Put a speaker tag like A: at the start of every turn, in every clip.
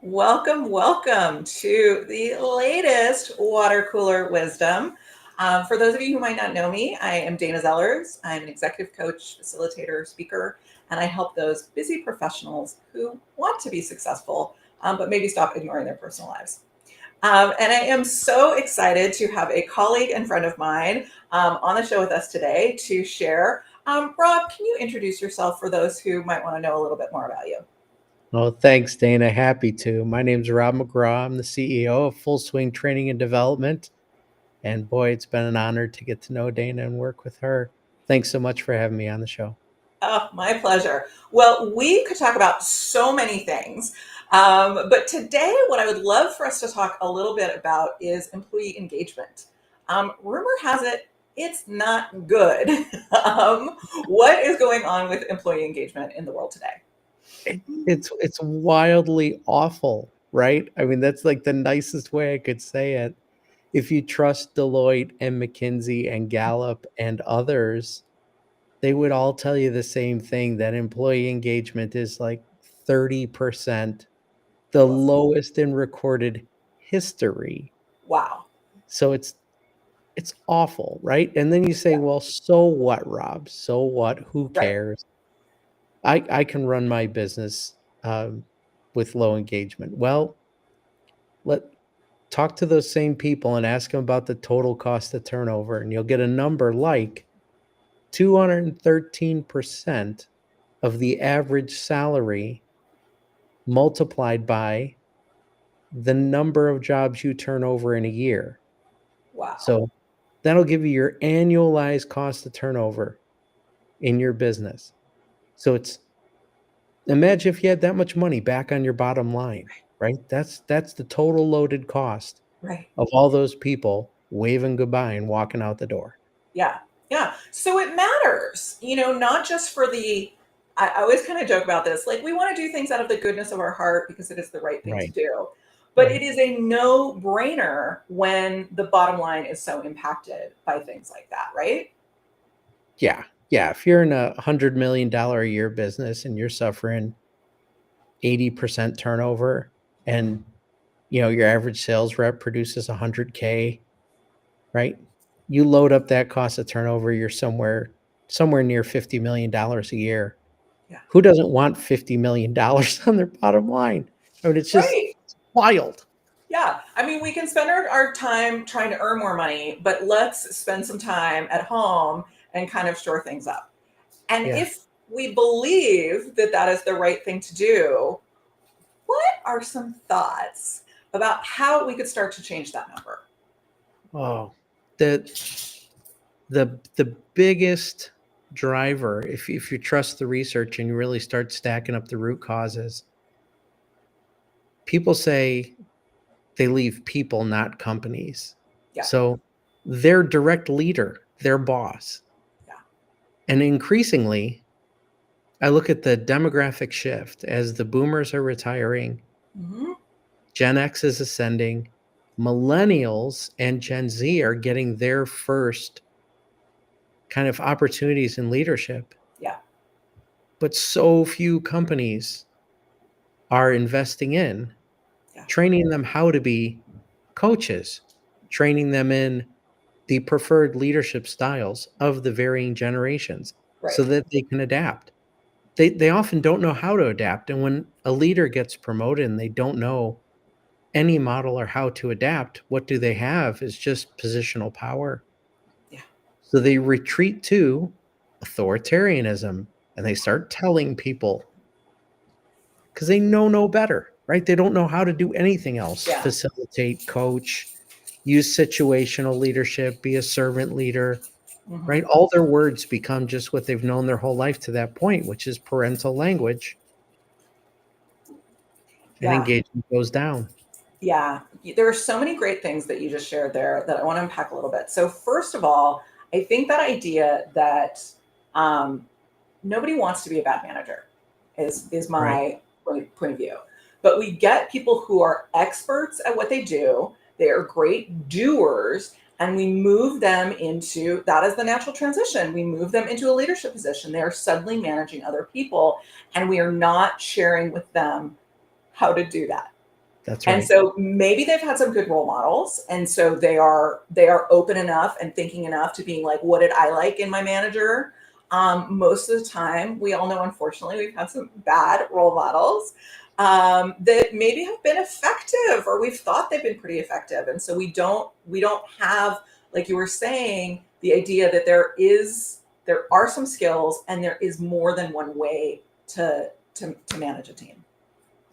A: Welcome, welcome to the latest Watercooler Wisdom. For those of you who might not know me, I am Dana Zellers. I'm an executive coach, facilitator, speaker, and I help those busy professionals who want to be successful, but maybe stop ignoring their personal lives. And I am so excited to have a colleague and friend of mine on the show with us today to share. Rob, can you introduce yourself for those who might want to know a little bit more about you?
B: Oh, thanks, Dana. Happy to. My name's Rob McGraw. I'm the CEO of Full Swing Training and Development. And boy, it's been an honor to get to know Dana and work with her. Thanks so much for having me on the show.
A: Oh, my pleasure. Well, we could talk about so many things. But today, what I would love for us to talk a little bit about is employee engagement. Rumor has it, it's not good. What is going on with employee engagement in the world today?
B: It's wildly awful, right? I mean, that's like the nicest way I could say it. If you trust Deloitte and McKinsey and Gallup and others, they would all tell you the same thing, that employee engagement is like 30%, the
A: Woof.
B: lowest in recorded history.
A: Wow.
B: So it's awful, right? And then you say,
A: Yeah.
B: "Well, so what, Rob? So what? Who
A: Right.
B: cares? I can run my business with low engagement." Well, let talk to those same people and ask them about the total cost of turnover, and you'll get a number like 213% of the average salary multiplied by the number of jobs you turn over in a year.
A: Wow.
B: So that'll give you your annualized cost of turnover in your business. So it's imagine if you had that much money back on your bottom line, right? That's the total loaded cost
A: Right.
B: of all those people waving goodbye and walking out the door.
A: Yeah. Yeah. So it matters, not just for I always kind of joke about this. Like, we want to do things out of the goodness of our heart because it is the right thing to
B: Right,
A: do. But it
B: right.
A: is a no brainer when the bottom line is so impacted by things like that, right?
B: Yeah, yeah. If you're in $100 million a year business and you're suffering 80% turnover and your average sales rep produces 100K, right? You load up that cost of turnover, you're somewhere near $50 million a year.
A: Yeah.
B: Who doesn't want $50 million on their bottom line? I mean,
A: Right.
B: it's wild.
A: Yeah. I mean, we can spend our time trying to earn more money, but let's spend some time at home and kind of shore things up. And
B: Yeah.
A: if we believe that that is the right thing to do, what are some thoughts about how we could start to change that number?
B: Oh, the the biggest driver, if you trust the research and you really start stacking up the root causes, people say they leave people, not companies.
A: Yeah.
B: So their direct leader, their boss.
A: Yeah.
B: And increasingly, I look at the demographic shift as the boomers are retiring,
A: Hmm.
B: Gen X is ascending, millennials and Gen Z are getting their first kind of opportunities in leadership.
A: Yeah.
B: But so few companies are investing in
A: Yeah.
B: training them how to be coaches, training them in the preferred leadership styles of the varying generations so
A: Right.
B: that they can adapt. They often don't know how to adapt, and when a leader gets promoted and they don't know any model or how to adapt, what do they have is just positional power.
A: Yeah.
B: So they retreat to authoritarianism and they start telling people because they know no better, right? They don't know how to do anything else.
A: Yeah.
B: Facilitate, coach, use situational leadership, be a servant leader,
A: Hmm.
B: right? All their words become just what they've known their whole life to that point, which is parental language, and
A: Yeah.
B: engagement goes down.
A: Yeah. There are so many great things that you just shared there that I want to unpack a little bit. So, first of all, I think that idea that um, nobody wants to be a bad manager is
B: Right.
A: my point of view. But we get people who are experts at what they do. They are great doers, and we move them into that is the natural transition. We move them into a leadership position. They are suddenly managing other people, and we are not sharing with them how to do that.
B: That's
A: And
B: right.
A: so maybe they've had some good role models. And so they are open enough and thinking enough to being like, what did I like in my manager? Most of the time, we all know, unfortunately, we've had some bad role models that maybe have been effective, or we've thought they've been pretty effective. And so we don't have, like you were saying, the idea that there are some skills and there is more than one way to manage a team.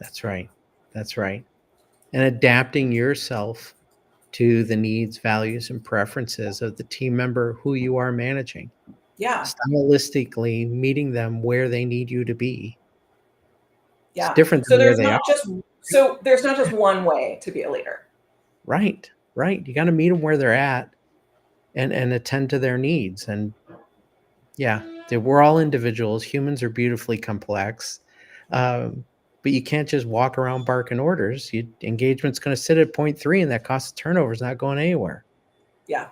B: That's right. That's right. And adapting yourself to the needs, values, and preferences of the team member who you are managing.
A: Yeah.
B: Stylistically meeting them where they need you to be. It's
A: Yeah.
B: different than where they are.
A: So there's not just one way to be a leader.
B: Right, right. You gotta meet them where they're at and attend to their needs, and yeah, we're all individuals. Humans are beautifully complex, um, but you can't just walk around barking orders. Engagement's gonna sit at point 3, and that cost of turnover is not going anywhere.
A: Yeah.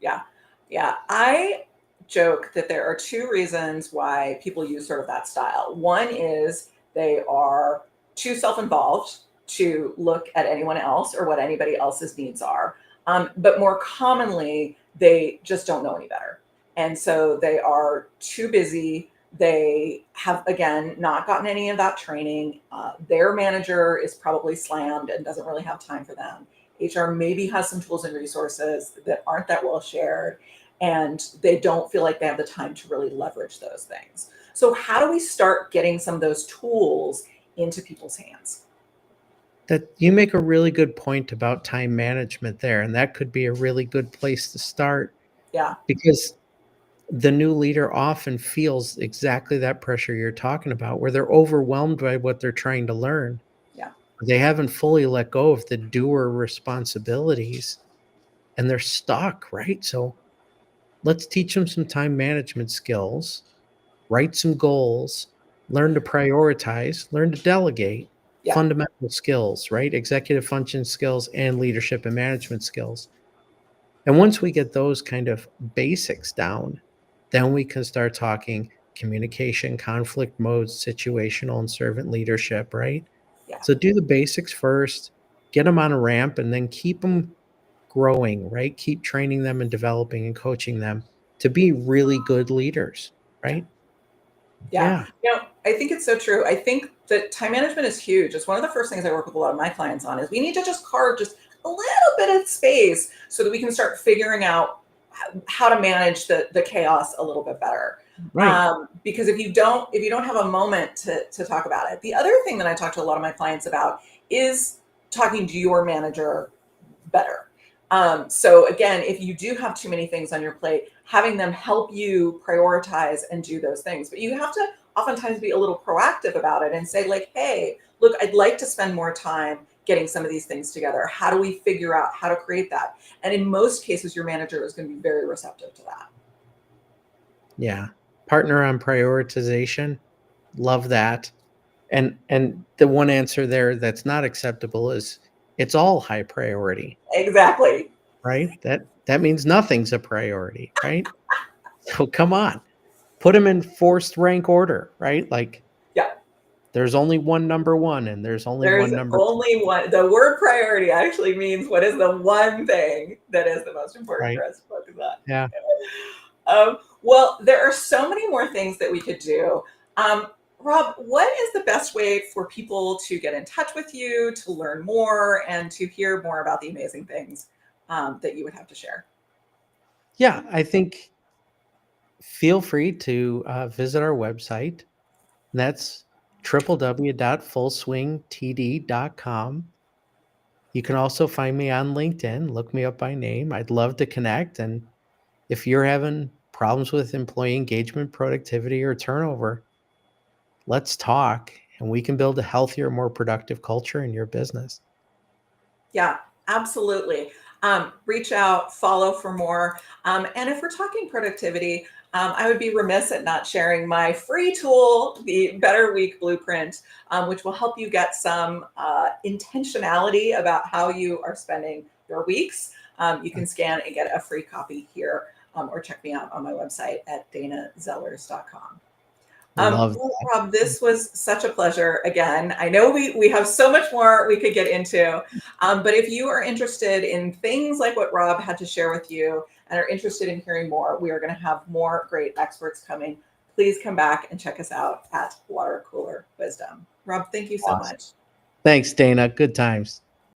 A: Yeah. Yeah. I joke that there are two reasons why people use sort of that style. One is they are too self-involved to look at anyone else or what anybody else's needs are. But more commonly, they just don't know any better. And so they are too busy. They have, again, not gotten any of that training. Their manager is probably slammed and doesn't really have time for them. HR maybe has some tools and resources that aren't that well shared, and they don't feel like they have the time to really leverage those things. So, how do we start getting some of those tools into people's hands?
B: That you make a really good point about time management there, and that could be a really good place to start
A: Yeah,
B: because the new leader often feels exactly that pressure you're talking about, where they're overwhelmed by what they're trying to learn.
A: yeah,
B: They haven't fully let go of the doer responsibilities and they're stuck, right? So let's teach them some time management skills, write some goals, learn to prioritize, learn to delegate,
A: yeah,
B: fundamental skills, right? Executive function skills and leadership and management skills. And once we get those kind of basics down, then we can start talking communication, conflict modes, situational and servant leadership, right?
A: yeah,
B: So do the basics first, get them on a ramp, and then keep them growing, right? Keep training them and developing and coaching them to be really good leaders,
A: yeah.
B: right?
A: Yeah.
B: Yeah,
A: I think it's so true. I think that time management is huge. It's one of the first things I work with a lot of my clients on is we need to just carve just a little bit of space so that we can start figuring out how to manage the chaos a little bit better.
B: right.
A: Because if you don't have a moment to talk about it, the other thing that I talk to a lot of my clients about is talking to your manager better. So again, if you do have too many things on your plate, having them help you prioritize and do those things. But you have to oftentimes be a little proactive about it and say, like, hey, look, I'd like to spend more time getting some of these things together. How do we figure out how to create that? And in most cases, your manager is going to be very receptive to that.
B: Yeah. Partner on prioritization. Love that. And the one answer there that's not acceptable is it's all high priority,
A: Exactly.
B: right? That means nothing's a priority, right? So come on. Put them in forced rank order, right? Like
A: Yeah.
B: there's only one number 1 and there's only
A: There's
B: one number 2,
A: only one. The word priority actually means what is the one thing that is the most important for
B: right?
A: us to focus on.
B: Yeah.
A: Well, there are so many more things that we could do. Rob, what is the best way for people to get in touch with you, to learn more, and to hear more about the amazing things that you would have to share?
B: Yeah, I think feel free to, visit our website. That's www.fullswingtd.com. You can also find me on LinkedIn, look me up by name. I'd love to connect, and if you're having problems with employee engagement, productivity, or turnover, let's talk, and we can build a healthier, more productive culture in your business.
A: Yeah, absolutely. Reach out, follow for more. And if we're talking productivity, I would be remiss at not sharing my free tool, the Better Week Blueprint, which will help you get some intentionality about how you are spending your weeks. You can scan and get a free copy here or check me out on my website at danazellers.com.
B: Love
A: Well,
B: that.
A: Rob, this was such a pleasure again. I know we have so much more we could get into, but if you are interested in things like what Rob had to share with you and are interested in hearing more, we are going to have more great experts coming. Please come back and check us out at Watercooler Wisdom. Rob, thank you so
B: Awesome.
A: much.
B: Thanks, Dana. Good times.